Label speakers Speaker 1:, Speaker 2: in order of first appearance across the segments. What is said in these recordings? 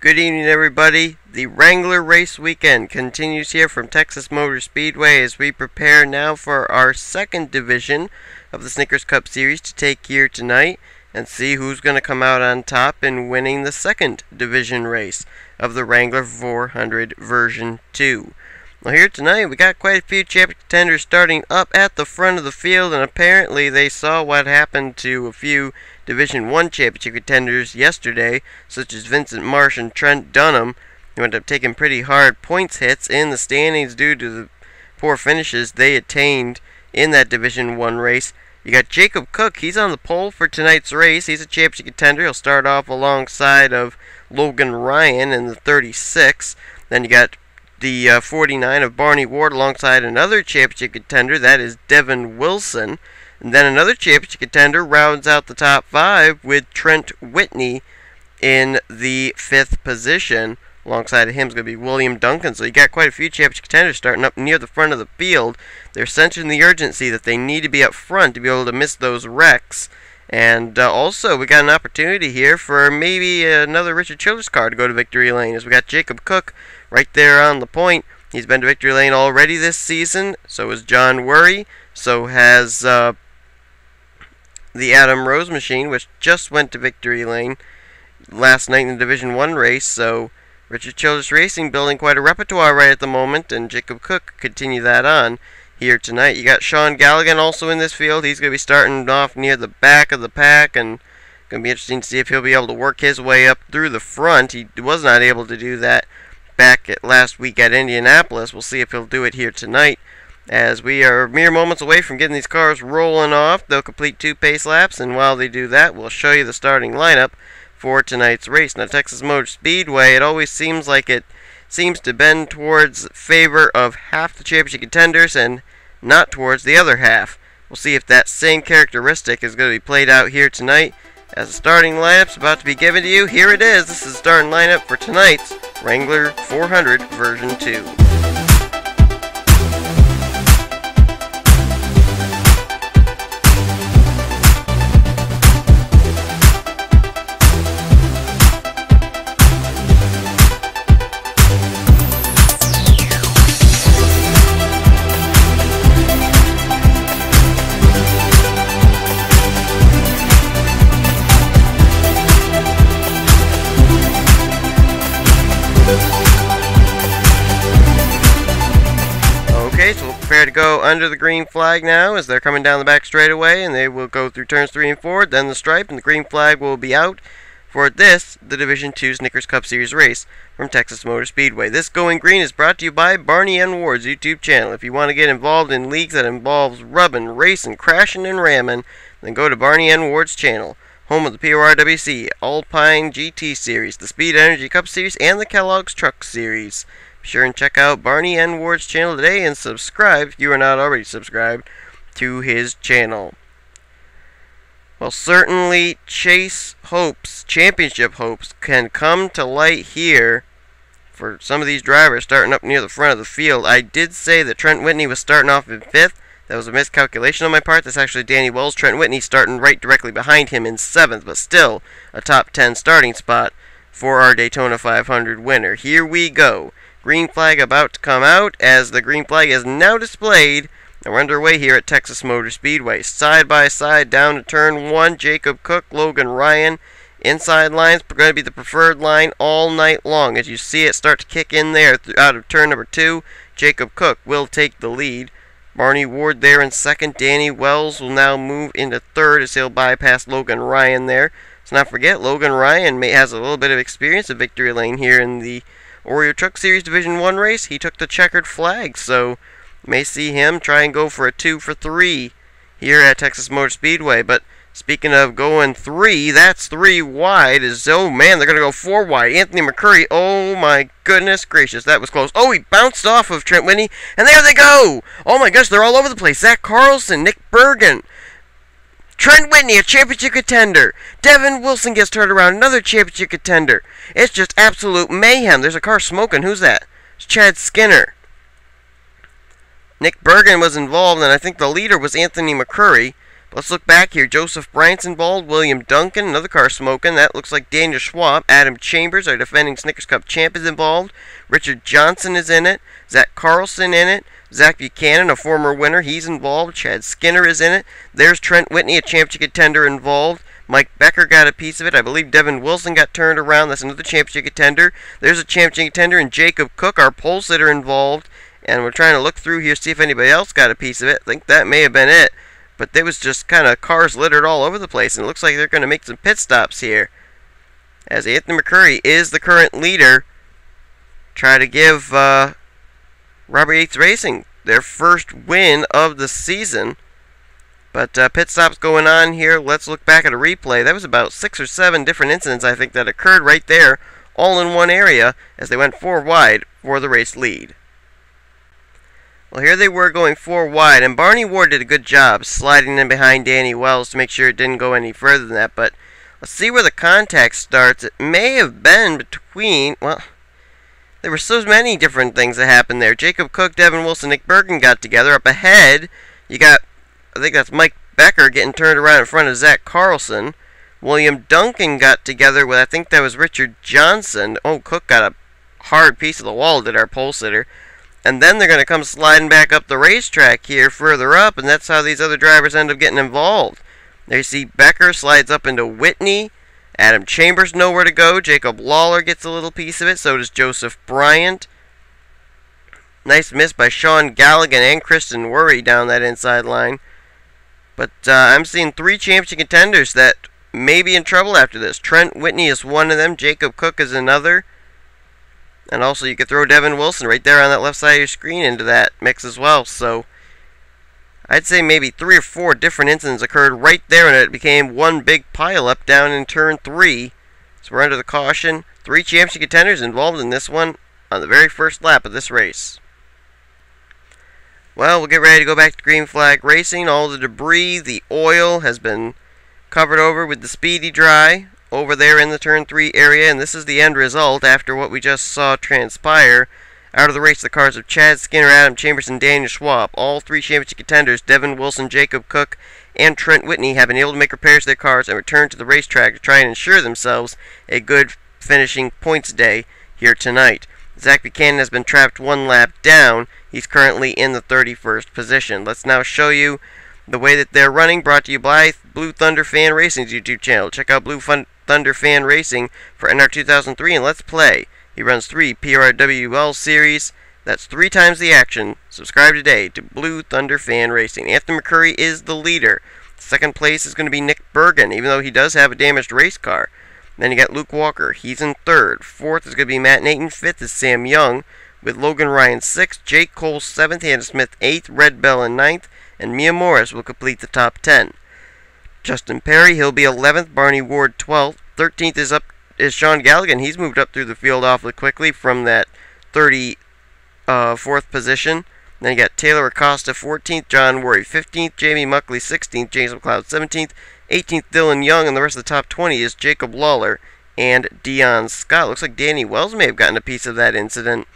Speaker 1: Good evening, everybody. The Wrangler Race Weekend continues here from Texas Motor Speedway as we prepare now for our second division of the Snickers Cup Series to take here tonight and see who's going to come out on top in winning the second division race of the Wrangler 400 version 2. Well, here tonight we got quite a few championship contenders starting up at the front of the field, and apparently they saw what happened to a few Division 1 championship contenders yesterday, such as Vincent Marsh and Trent Dunham, who ended up taking pretty hard points hits in the standings due to the poor finishes they attained in that Division 1 race. You got Jacob Cook. He's on the pole for tonight's race. He's a championship contender. He'll start off alongside of Logan Ryan in the 36. Then you got the 49 of Barney Ward alongside another championship contender. That is Devin Wilson. And then another championship contender rounds out the top 5 with Trent Whitney in the 5th position. Alongside of him is going to be William Duncan. So you got quite a few championship contenders starting up near the front of the field. They're sensing the urgency that they need to be up front to be able to miss those wrecks. And also, we got an opportunity here for maybe another Richard Childress car to go to victory lane, as we got Jacob Cook right there on the point. He's been to victory lane already this season. So is John Worry. So has the Adam Rose machine, which just went to victory lane last night in the Division 1 race. So Richard Childress Racing building quite a repertoire right at the moment, and Jacob Cook continue that on here tonight. You got Sean Galligan also in this field. He's going to be starting off near the back of the pack, and going to be interesting to see if he'll be able to work his way up through the front. He was not able to do that back last week at Indianapolis. We'll see if he'll do it here tonight, as we are mere moments away from getting these cars rolling off. They'll complete 2 pace laps, and while they do that, we'll show you the starting lineup for tonight's race. Now, Texas Motor Speedway, it always seems like it seems to bend towards favor of half the championship contenders and not towards the other half. We'll see if that same characteristic is going to be played out here tonight. As the starting lineup's about to be given to you, here it is. This is the starting lineup for tonight's Wrangler 400 version 2. So we'll prepare to go under the green flag now as they're coming down the back straightaway, and they will go through turns 3 and 4, then the stripe, and the green flag will be out for the Division 2 Snickers Cup Series race from Texas Motor Speedway. This Going Green is brought to you by Barney N. Ward's YouTube channel. If you want to get involved in leagues that involves rubbing, racing, crashing, and ramming, then go to Barney N. Ward's channel, home of the PORWC, Alpine GT Series, the Speed Energy Cup Series, and the Kellogg's Truck Series. Be sure and check out Barney N. Ward's channel today and subscribe if you are not already subscribed to his channel. Well, certainly championship hopes can come to light here for some of these drivers starting up near the front of the field. I did say that Trent Whitney was starting off in 5th. That was a miscalculation on my part. That's actually Danny Wells. Trent Whitney starting right directly behind him in 7th, but still a top 10 starting spot for our Daytona 500 winner. Here we go. Green flag about to come out, as the green flag is now displayed, and we're underway here at Texas Motor Speedway. Side by side down to turn 1, Jacob Cook, Logan Ryan. Inside line's going to be the preferred line all night long. As you see it start to kick in there out of turn number 2, Jacob Cook will take the lead. Barney Ward there in 2nd. Danny Wells will now move into 3rd as he'll bypass Logan Ryan there. Let's not forget, Logan Ryan has a little bit of experience at victory lane here in the Oreo Truck Series Division 1 race. He took the checkered flag, so you may see him try and go for a 2 for 3 here at Texas Motor Speedway. But speaking of going 3, that's 3 wide. Oh man, they're going to go 4 wide. Anthony McCurry, oh my goodness gracious, that was close. Oh, he bounced off of Trent Whitney, and there they go! Oh my gosh, they're all over the place. Zach Carlson, Nick Bergen, Trent Whitney, a championship contender. Devin Wilson gets turned around, another championship contender. It's just absolute mayhem. There's a car smoking. Who's that? It's Chad Skinner. Nick Bergen was involved, and I think the leader was Anthony McCurry. Let's look back here. Joseph Bryant's involved. William Duncan, another car smoking. That looks like Daniel Schwab. Adam Chambers, our defending Snickers Cup champ, is involved. Richard Johnson is in it. Zach Carlson in it. Zach Buchanan, a former winner, he's involved. Chad Skinner is in it. There's Trent Whitney, a championship contender, involved. Mike Becker got a piece of it. I believe Devin Wilson got turned around. That's another championship contender. There's a championship contender, and Jacob Cook, our pole sitter, involved. And we're trying to look through here, see if anybody else got a piece of it. I think that may have been it. But there was just kind of cars littered all over the place, and it looks like they're going to make some pit stops here. As Anthony McCurry is the current leader, try to give Robert Yates Racing their first win of the season. But pit stops going on here. Let's look back at a replay. That was about 6 or 7 different incidents, I think, that occurred right there, all in one area, as they went 4 wide for the race lead. Well, here they were going 4 wide, and Barney Ward did a good job sliding in behind Danny Wells to make sure it didn't go any further than that. But let's see where the contact starts. It may have been between, well, there were so many different things that happened there. Jacob Cook, Devin Wilson, Nick Bergen got together. Up ahead, you got, I think that's Mike Becker getting turned around in front of Zach Carlson. William Duncan got together with, I think that was Richard Johnson. Oh, Cook got a hard piece of the wall, did our pole sitter. And then they're going to come sliding back up the racetrack here further up, and that's how these other drivers end up getting involved. There you see Becker slides up into Whitney. Adam Chambers nowhere to go. Jacob Lawler gets a little piece of it. So does Joseph Bryant. Nice miss by Sean Galligan and Kristen Worry down that inside line. But I'm seeing 3 championship contenders that may be in trouble after this. Trent Whitney is one of them. Jacob Cook is another. And also, you could throw Devin Wilson right there on that left side of your screen into that mix as well. So, I'd say maybe 3 or 4 different incidents occurred right there, and it became one big pileup down in turn 3. So, we're under the caution. 3 championship contenders involved in this one on the very first lap of this race. Well, we'll get ready to go back to green flag racing. All the debris, the oil has been covered over with the Speedy Dry over there in the turn 3 area, and this is the end result after what we just saw transpire. Out of the race, the cars of Chad Skinner, Adam Chambers, and Daniel Schwab. All 3 championship contenders, Devin Wilson, Jacob Cook, and Trent Whitney, have been able to make repairs to their cars and return to the racetrack to try and ensure themselves a good finishing points day here tonight. Zach Buchanan has been trapped 1 lap down. He's currently in the 31st position. Let's now show you the way that they're running, brought to you by Blue Thunder Fan Racing's YouTube channel. Check out Blue Thunder Fan Racing for NR 2003, and let's play. He runs 3 PRWL series. That's 3 times the action. Subscribe today to Blue Thunder Fan Racing. Anthony McCurry is the leader. Second place is going to be Nick Bergen, even though he does have a damaged race car. Then you got Luke Walker. He's in 3rd. 4th is going to be Matt Nathan. 5th is Sam Young, with Logan Ryan 6th, Jake Cole 7th, Hannah Smith 8th, Red Bell in 9th, and Mia Morris will complete the top 10. Justin Perry, he'll be 11th. Barney Ward 12th. 13th is Sean Galligan. He's moved up through the field awfully quickly from that 34th position. Then you got Taylor Acosta 14th, John Worry 15th, Jamie Muckley 16th, James McLeod 17th, 18th Dylan Young, and the rest of the top 20 is Jacob Lawler and Dion Scott. Looks like Danny Wells may have gotten a piece of that incident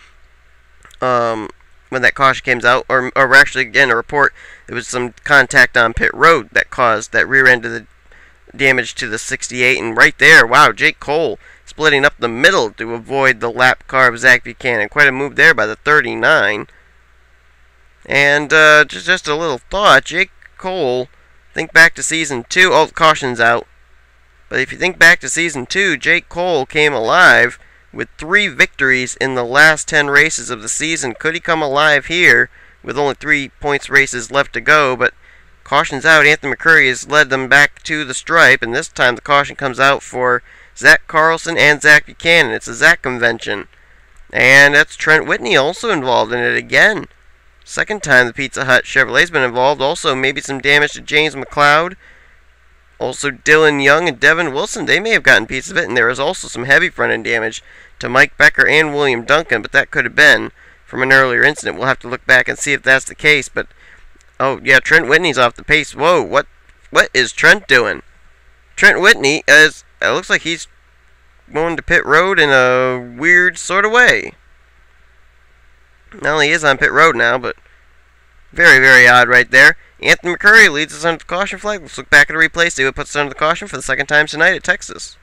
Speaker 1: when that caution came out, or actually, again, a report, there was some contact on pit road that caused that rear end of the damage to the 68, and right there, wow, Jake Cole splitting up the middle to avoid the lap car of Zach Buchanan. Quite a move there by the 39. And just a little thought, Jake Cole, think back to Season 2, oh, the caution's out, but if you think back to Season 2, Jake Cole came alive with 3 victories in the last 10 races of the season. Could he come alive here with only 3 points races left to go? But caution's out. Anthony McCurry has led them back to the stripe, and this time the caution comes out for Zach Carlson and Zach Buchanan. It's a Zach convention. And that's Trent Whitney also involved in it again. Second time the Pizza Hut Chevrolet's been involved. Also maybe some damage to James McLeod. Also Dylan Young and Devin Wilson, they may have gotten a piece of it, and there is also some heavy front-end damage to Mike Becker and William Duncan, but that could have been from an earlier incident. We'll have to look back and see if that's the case, but oh yeah, Trent Whitney's off the pace. Whoa, what is Trent doing? Trent Whitney, it looks like he's going to pit road in a weird sort of way. Not only is on pit road now, but very, very odd right there. Anthony McCurry leads us under the caution flag. Let's look back at a replay, see what puts us under the caution for the second time tonight at Texas.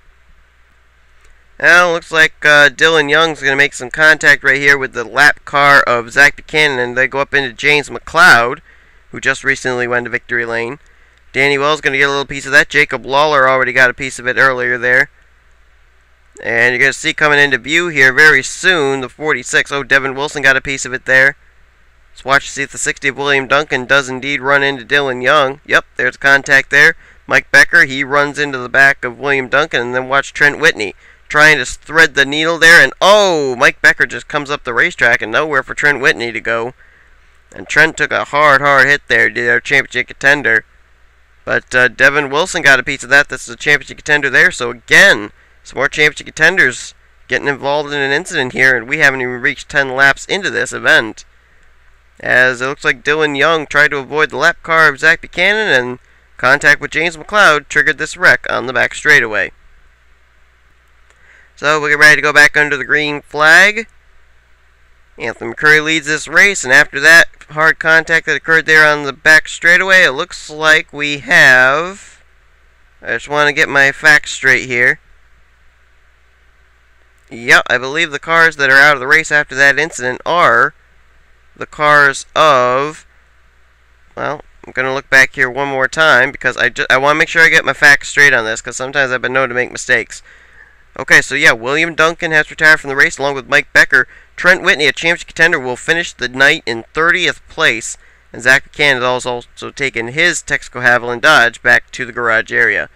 Speaker 1: Now, looks like Dylan Young's going to make some contact right here with the lap car of Zach Buchanan, and they go up into James McLeod, who just recently went to victory lane. Danny Wells going to get a little piece of that. Jacob Lawler already got a piece of it earlier there. And you're going to see coming into view here very soon, the 46. Oh, Devin Wilson got a piece of it there. Let's watch to see if the 60 of William Duncan does indeed run into Dylan Young. Yep, there's contact there. Mike Becker, he runs into the back of William Duncan, and then watch Trent Whitney trying to thread the needle there. And oh, Mike Becker just comes up the racetrack and nowhere for Trent Whitney to go. And Trent took a hard hit there to their championship contender. But Devin Wilson got a piece of that. This is a championship contender there. So again, some more championship contenders getting involved in an incident here, and we haven't even reached 10 laps into this event. As it looks like Dylan Young tried to avoid the lap car of Zach Buchanan, and contact with James McLeod triggered this wreck on the back straightaway. So we get ready to go back under the green flag. Anthony McCurry leads this race, and after that hard contact that occurred there on the back straightaway, it looks like we have... I just want to get my facts straight here. Yep, I believe the cars that are out of the race after that incident are the cars of... Well, I'm going to look back here one more time because I want to make sure I get my facts straight on this, because sometimes I've been known to make mistakes. Okay, so yeah, William Duncan has retired from the race along with Mike Becker. Trent Whitney, a championship contender, will finish the night in 30th place. And Zach Buchanan has also taken his Texaco Haviland Dodge back to the garage area.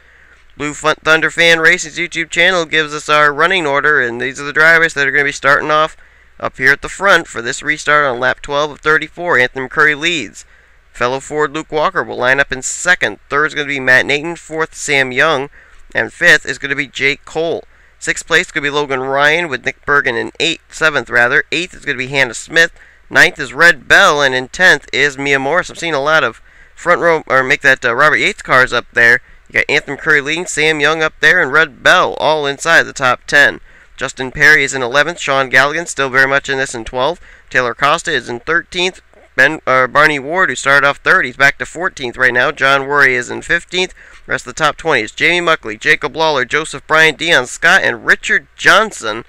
Speaker 1: Blue Thunder Fan Racing's YouTube channel gives us our running order, and these are the drivers that are going to be starting off up here at the front for this restart on lap 12 of 34. Anthony McCurry leads. Fellow Ford Luke Walker will line up in second. Third is going to be Matt Nathan. Fourth, Sam Young. And fifth is going to be Jake Cole. Sixth place is going to be Logan Ryan with Nick Bergen in seventh. Eighth is going to be Hannah Smith. Ninth is Red Bell, and in 10th is Mia Morris. I'm seeing a lot of front row, or make that Robert Yates cars up there. You got Anthony McCurry leading, Sam Young up there, and Red Bell all inside the top 10. Justin Perry is in 11th. Sean Galligan still very much in this in 12th. Taylor Costa is in 13th. Barney Ward, who started off 3rd, he's back to 14th right now. John Worry is in 15th. The rest of the top 20 is Jamie Muckley, Jacob Lawler, Joseph Bryan, Dion Scott, and Richard Johnson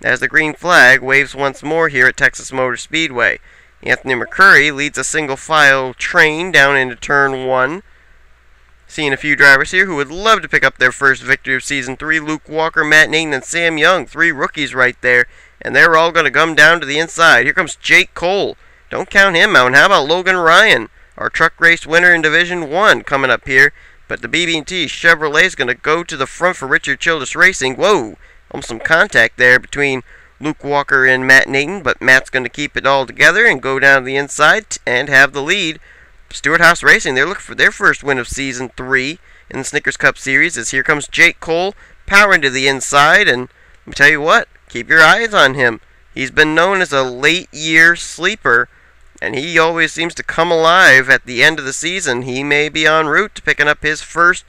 Speaker 1: as the green flag waves once more here at Texas Motor Speedway. Anthony McCurry leads a single file train down into turn 1. Seeing a few drivers here who would love to pick up their first victory of Season 3. Luke Walker, Matt Nathan, and Sam Young. 3 rookies right there. And they're all going to come down to the inside. Here comes Jake Cole. Don't count him out. And how about Logan Ryan, our truck race winner in Division 1, coming up here. But the BB&T Chevrolet is going to go to the front for Richard Childress Racing. Whoa, almost some contact there between Luke Walker and Matt Nathan. But Matt's going to keep it all together and go down to the inside and have the lead. Stewart House Racing, they're looking for their first win of Season 3 in the Snickers Cup Series. As here comes Jake Cole, powering to the inside. And let me tell you what, keep your eyes on him. He's been known as a late-year sleeper, and he always seems to come alive at the end of the season. He may be en route to picking up his first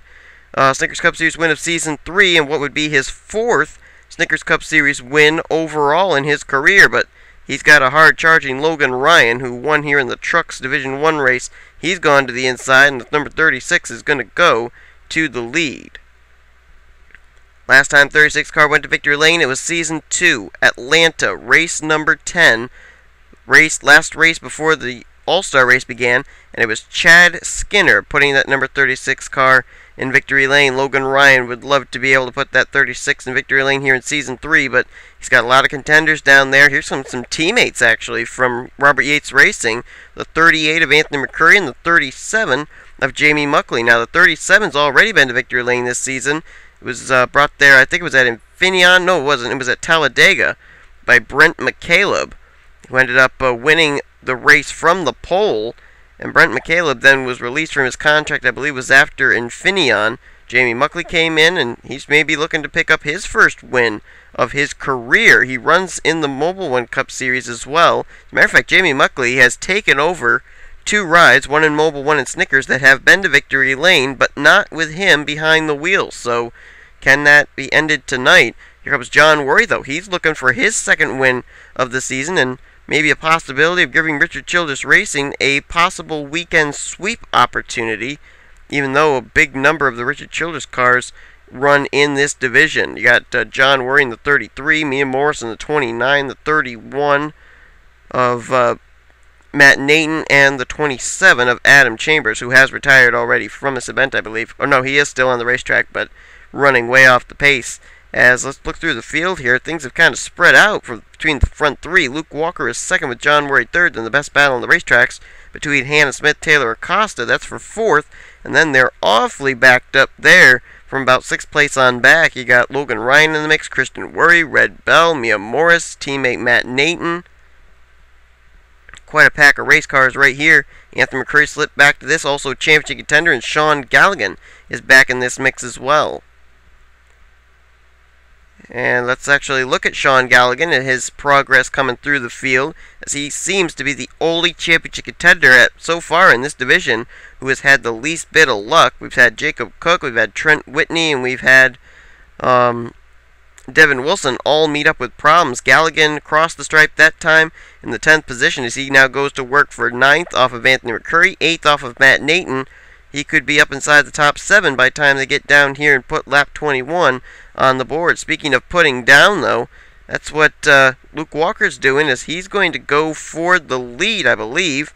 Speaker 1: Snickers Cup Series win of Season 3 and what would be his 4th Snickers Cup Series win overall in his career. But he's got a hard-charging Logan Ryan, who won here in the Trucks Division 1 race. He's gone to the inside, and the number 36 is going to go to the lead. Last time 36 car went to victory lane, it was Season 2, Atlanta, race number 10. Last race before the All-Star race began, and it was Chad Skinner putting that number 36 car in victory lane. Logan Ryan would love to be able to put that 36 in victory lane here in Season 3, but he's got a lot of contenders down there. Here's some teammates, actually, from Robert Yates Racing. The 38 of Anthony McCurry and the 37 of Jamie Muckley. Now, the 37's already been to victory lane this season. It was brought there, I think it was at Infineon. No, it wasn't. It was at Talladega by Brent McCaleb, who ended up winning the race from the pole. And Brent McCaleb then was released from his contract, I believe was after Infineon. Jamie Muckley came in, and he's maybe looking to pick up his first win of his career. He runs in the Mobile One Cup Series as well. As a matter of fact, Jamie Muckley has taken over 2 rides, one in Mobile, one in Snickers, that have been to victory lane, but not with him behind the wheel. So can that be ended tonight? Here comes John Worry, though. He's looking for his second win of the season, and maybe a possibility of giving Richard Childress Racing a possible weekend sweep opportunity, even though a big number of the Richard Childress cars run in this division. You got John Worry in the 33, Mia Morris in the 29, the 31 of Matt Nathan, and the 27 of Adam Chambers, who has retired already from this event, I believe. Oh no, he is still on the racetrack, but running way off the pace. As let's look through the field here, things have kind of spread out between the front three. Luke Walker is second with John Worry third, and the best battle on the racetracks between Hannah Smith, Taylor Acosta, that's for fourth, and then they're awfully backed up there from about sixth place on back. You got Logan Ryan in the mix, Christian Worry, Red Bell, Mia Morris, teammate Matt Nathan. Quite a pack of race cars right here. Anthony McCurry slipped back to this, also championship contender, and Sean Galligan is back in this mix as well. And let's actually look at Sean Galligan and his progress coming through the field, as he seems to be the only championship contender so far in this division who has had the least bit of luck. We've had Jacob Cook, we've had Trent Whitney, and we've had Devin Wilson all meet up with problems. Galligan crossed the stripe that time in the 10th position as he now goes to work for 9th off of Anthony McCurry, 8th off of Matt Nathan. He could be up inside the top 7 by the time they get down here and put lap 21 on the board. Speaking of putting down, though, that's what Luke Walker's doing, as he's going to go for the lead, I believe.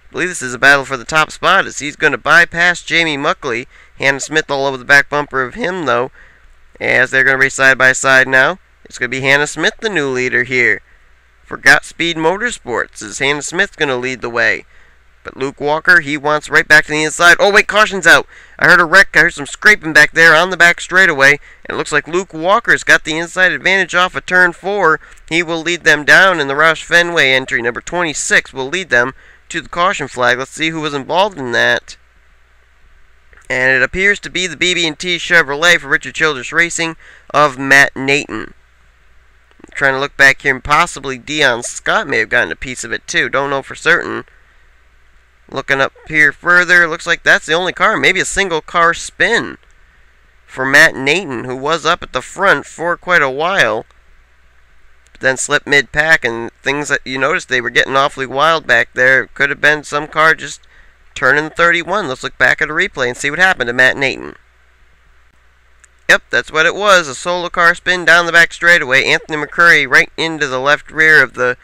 Speaker 1: I believe this is a battle for the top spot, as he's going to bypass Jamie Muckley. Hannah Smith all over the back bumper of him, though, as they're going to race side by side now. It's going to be Hannah Smith, the new leader here for Got Speed Motorsports, as Hannah Smith's going to lead the way. But Luke Walker, he wants right back to the inside. Oh, wait, caution's out. I heard a wreck. I heard some scraping back there on the back straightaway. And it looks like Luke Walker's got the inside advantage off of turn 4. He will lead them down in the Roush Fenway entry. Number 26 will lead them to the caution flag. Let's see who was involved in that. And it appears to be the BB&T Chevrolet for Richard Childress Racing of Matt Nathan. I'm trying to look back here, and possibly Dion Scott may have gotten a piece of it too. Don't know for certain. Looking up here further, looks like that's the only car. Maybe a single car spin for Matt Nathan, who was up at the front for quite a while, but then slipped mid-pack, and things that you noticed, they were getting awfully wild back there. Could have been some car just turning 31. Let's look back at a replay and see what happened to Matt Nathan. Yep, that's what it was. A solo car spin down the back straightaway. Anthony McCurry right into the left rear of the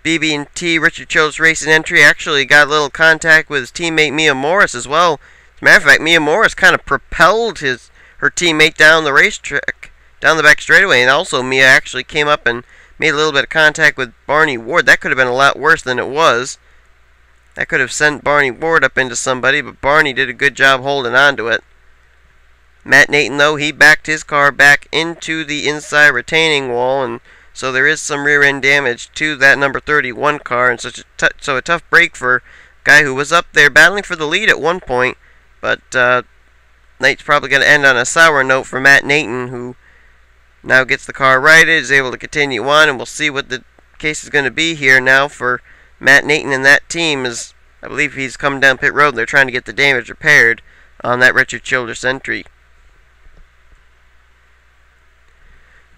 Speaker 1: BB&T Richard Childress Racing entry. Actually got a little contact with his teammate Mia Morris as well. As a matter of fact, Mia Morris kind of propelled her teammate down the racetrack, down the back straightaway, and also Mia actually came up and made a little bit of contact with Barney Ward. That could have been a lot worse than it was. That could have sent Barney Ward up into somebody, but Barney did a good job holding on to it. Matt Nathan, though, he backed his car back into the inside retaining wall, and so there is some rear-end damage to that number 31 car, and so a tough break for a guy who was up there battling for the lead at one point. But night's probably going to end on a sour note for Matt Nathan, who now gets the car righted, is able to continue on, and we'll see what the case is going to be here now for Matt Nathan and that team. Is I believe he's coming down pit road, and they're trying to get the damage repaired on that Richard Childress entry.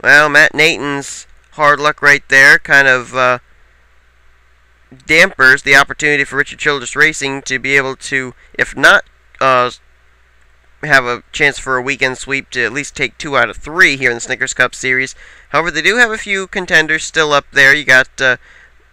Speaker 1: Well, Matt Nathan's hard luck right there kind of dampers the opportunity for Richard Childress Racing to be able to, if not have a chance for a weekend sweep, to at least take 2 out of 3 here in the Snickers Cup Series. However, they do have a few contenders still up there. You got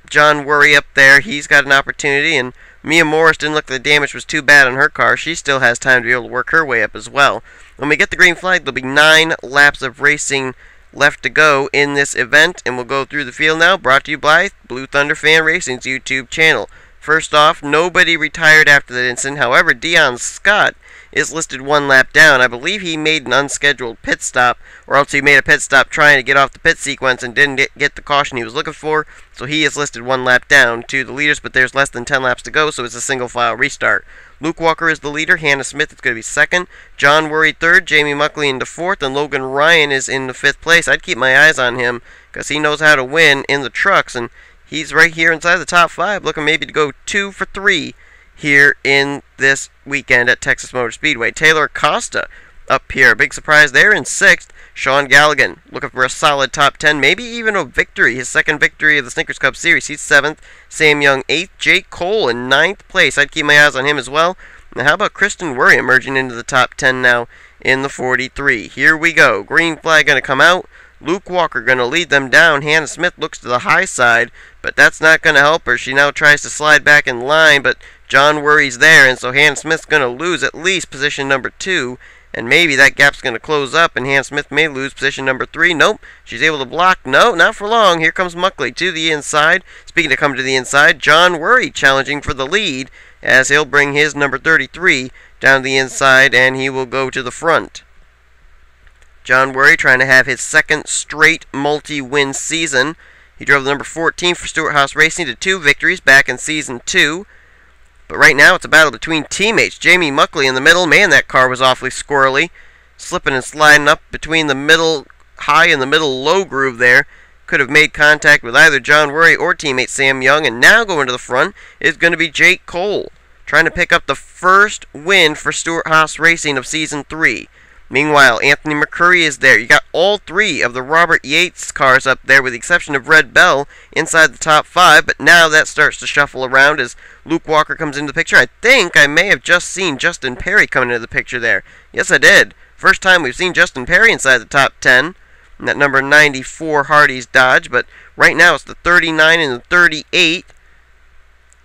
Speaker 1: John Worry up there. He's got an opportunity, and Mia Morris didn't look like the damage was too bad on her car. She still has time to be able to work her way up as well. When we get the green flag, there'll be 9 laps of racing left to go in this event, and we'll go through the field now, brought to you by Blue Thunder Fan Racing's YouTube channel. First off, nobody retired after that incident. However, Dion Scott is listed 1 lap down. I believe he made an unscheduled pit stop, or else he made a pit stop trying to get off the pit sequence and didn't get the caution he was looking for, so he is listed 1 lap down to the leaders, but there's less than 10 laps to go, so it's a single file restart. Luke Walker is the leader. Hannah Smith is going to be 2nd. John Worry 3rd. Jamie Muckley into 4th. And Logan Ryan is in the 5th place. I'd keep my eyes on him because he knows how to win in the trucks. And he's right here inside the top 5, looking maybe to go 2 for 3 here in this weekend at Texas Motor Speedway. Taylor Acosta up here. Big surprise there in 6th. Sean Galligan looking for a solid top 10, maybe even a victory, his second victory of the Snickers Cup Series. He's 7th. Sam Young 8th. Jake Cole in 9th place. I'd keep my eyes on him as well. Now how about Kristen Worry emerging into the top 10 now in the 43. Here we go. Green flag going to come out. Luke Walker going to lead them down. Hannah Smith looks to the high side, but that's not going to help her. She now tries to slide back in line, but John Worry's there, and so Hannah Smith's going to lose at least position number 2. And maybe that gap's going to close up, and Hannah Smith may lose position number 3. Nope. She's able to block. No, not for long. Here comes Muckley to the inside. Speaking of coming to the inside, John Worry challenging for the lead as he'll bring his number 33 down the inside, and he will go to the front. John Worry trying to have his second straight multi-win season. He drove the number 14 for Stewart Haas Racing to 2 victories back in Season 2. But right now it's a battle between teammates. Jamie Muckley in the middle. Man, that car was awfully squirrely. Slipping and sliding up between the middle high and the middle low groove there. Could have made contact with either John Worry or teammate Sam Young. And now going to the front is going to be Jake Cole, trying to pick up the first win for Stewart Haas Racing of Season 3. Meanwhile, Anthony McCurry is there. You got all 3 of the Robert Yates cars up there, with the exception of Red Bell, inside the top 5. But now that starts to shuffle around as Luke Walker comes into the picture. I think I may have just seen Justin Perry coming into the picture there. Yes, I did. First time we've seen Justin Perry inside the top 10. And that number 94 Hardee's Dodge. But right now it's the 39 and the 38.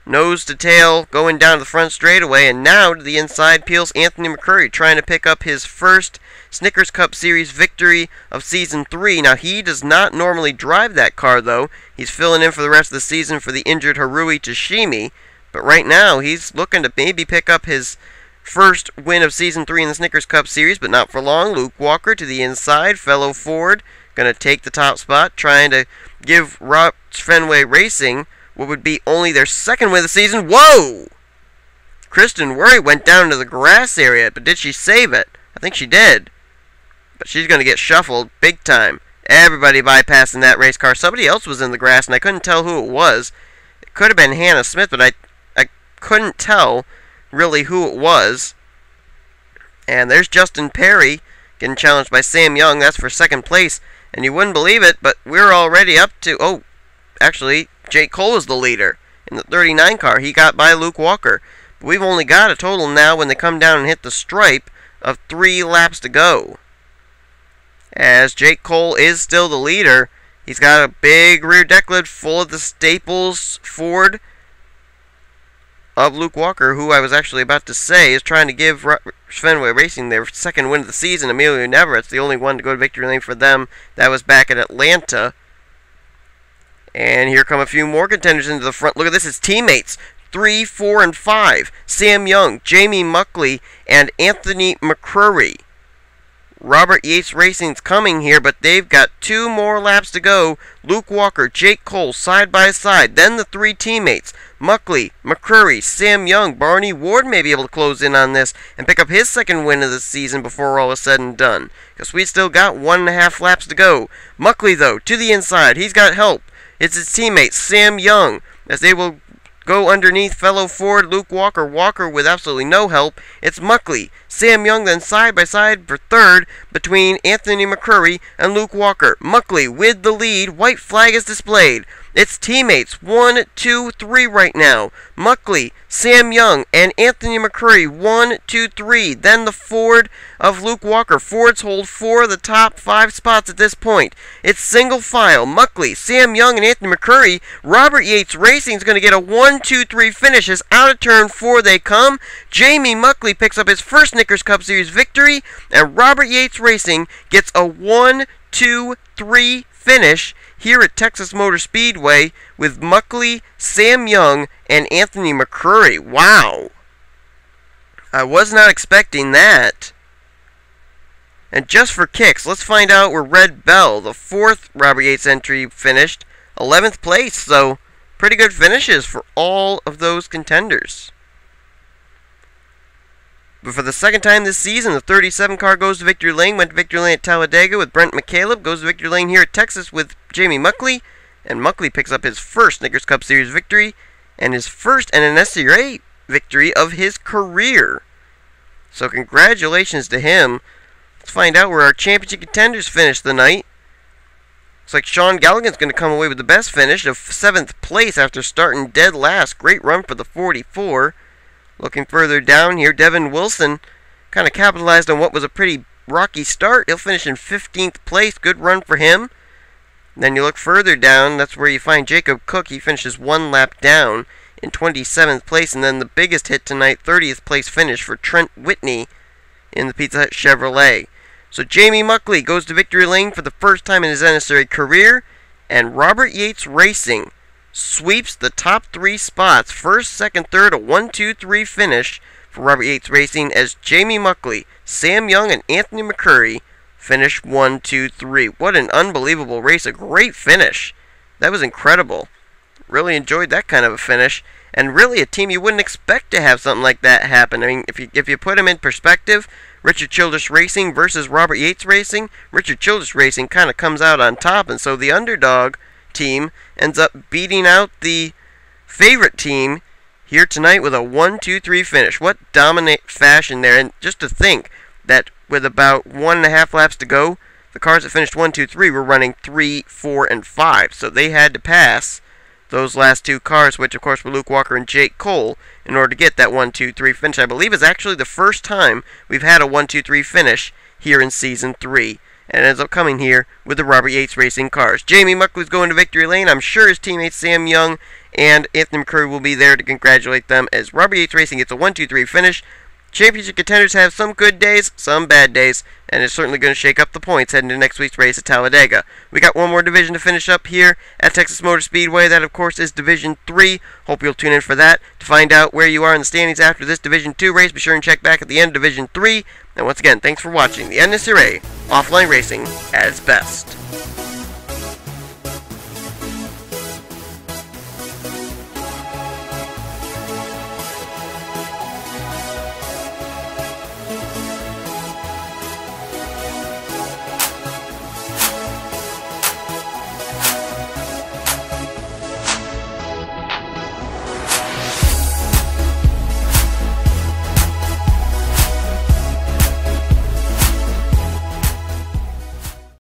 Speaker 1: Nose to tail going down to the front straightaway, and now to the inside peels Anthony McCurry, trying to pick up his first Snickers Cup Series victory of Season 3. Now, he does not normally drive that car, though. He's filling in for the rest of the season for the injured Harui Tashimi, but right now he's looking to maybe pick up his first win of Season 3 in the Snickers Cup Series, but not for long. Luke Walker to the inside, fellow Ford, going to take the top spot, trying to give Ross Fenway Racing what would be only their second win of the season. Whoa! Kristen Worry went down to the grass area, but did she save it? I think she did. But she's going to get shuffled big time. Everybody bypassing that race car. Somebody else was in the grass, and I couldn't tell who it was. It could have been Hannah Smith, but I couldn't tell really who it was. And there's Justin Perry getting challenged by Sam Young. That's for second place. And you wouldn't believe it, but we're already up to... Oh, actually, Jake Cole is the leader in the 39 car. He got by Luke Walker. But we've only got a total now, when they come down and hit the stripe, of 3 laps to go. As Jake Cole is still the leader, he's got a big rear deck lid full of the Staples Ford of Luke Walker, who I was actually about to say is trying to give Fenway Racing their second win of the season. Emilio Neverett's the only one to go to victory lane for them. That was back at Atlanta. And here come a few more contenders into the front. Look at this, it's teammates. 3, 4, and 5. Sam Young, Jamie Muckley, and Anthony McCurry. Robert Yates Racing's coming here, but they've got 2 more laps to go. Luke Walker, Jake Cole, side by side. Then the 3 teammates. Muckley, McCurry, Sam Young, Barney Ward may be able to close in on this and pick up his second win of the season before all is said and done. Because we still got 1.5 laps to go. Muckley, though, to the inside. He's got help. It's his teammate, Sam Young, as they will go underneath fellow Ford Luke Walker. Walker with absolutely no help. It's Muckley. Sam Young then side by side for third between Anthony McCurry and Luke Walker. Muckley with the lead. White flag is displayed. It's teammates 1, 2, 3 right now. Muckley, Sam Young, and Anthony McCurry 1, 2, 3. Then the Ford of Luke Walker. Fords hold 4 of the top 5 spots at this point. It's single file. Muckley, Sam Young, and Anthony McCurry. Robert Yates Racing is going to get a 1, 2, 3 finish as out of turn 4 they come. Jamie Muckley picks up his first Snickers Cup Series victory, and Robert Yates Racing gets a 1, 2, 3 finish here at Texas Motor Speedway with Muckley, Sam Young, and Anthony McCurry. Wow. I was not expecting that. And just for kicks, let's find out where Red Bell, the 4th Robert Yates entry, finished. 11th place, so pretty good finishes for all of those contenders. But for the second time this season, the 37 car goes to victory lane. Went to victory lane at Talladega with Brent McCaleb. Goes to victory lane here at Texas with Jamie Muckley. And Muckley picks up his first Snickers Cup Series victory and his first NNSCRA victory of his career. So congratulations to him. Let's find out where our championship contenders finished the night. Looks like Sean Galligan's going to come away with the best finish of 7th place after starting dead last. Great run for the 44. Looking further down here, Devin Wilson kind of capitalized on what was a pretty rocky start. He'll finish in 15th place. Good run for him. Then you look further down, that's where you find Jacob Cook. He finishes 1 lap down in 27th place. And then the biggest hit tonight, 30th place finish for Trent Whitney in the Pizza Hut Chevrolet. So Jamie Muckley goes to victory lane for the first time in his NNSCRA career, and Robert Yates Racing sweeps the top 3 spots. First, second, third, a 1-2-3 finish for Robert Yates Racing as Jamie Muckley, Sam Young, and Anthony McCurry finish 1-2-3. What an unbelievable race. A great finish. That was incredible. Really enjoyed that kind of a finish. And really a team you wouldn't expect to have something like that happen. I mean, if you put them in perspective, Richard Childress Racing versus Robert Yates Racing, Richard Childress Racing kind of comes out on top, and so the underdog team ends up beating out the favorite team here tonight with a 1-2-3 finish. What dominant fashion there. And just to think that with about 1.5 laps to go, the cars that finished 1-2-3 were running 3, 4, and 5. So they had to pass those last 2 cars, which of course were Luke Walker and Jake Cole, in order to get that 1-2-3 finish. I believe it's actually the first time we've had a 1-2-3 finish here in Season 3. And it ends up coming here with the Robert Yates Racing cars. Jamie Muckley's going to victory lane. I'm sure his teammates Sam Young and Anthony McCurry will be there to congratulate them as Robert Yates Racing gets a 1-2-3 finish. Championship contenders have some good days, some bad days, and it's certainly going to shake up the points heading into next week's race at Talladega. We got one more division to finish up here at Texas Motor Speedway. That, of course, is Division 3. Hope you'll tune in for that. To find out where you are in the standings after this Division 2 race, be sure and check back at the end of Division 3. And once again, thanks for watching the NNSCRA Offline Racing at its best.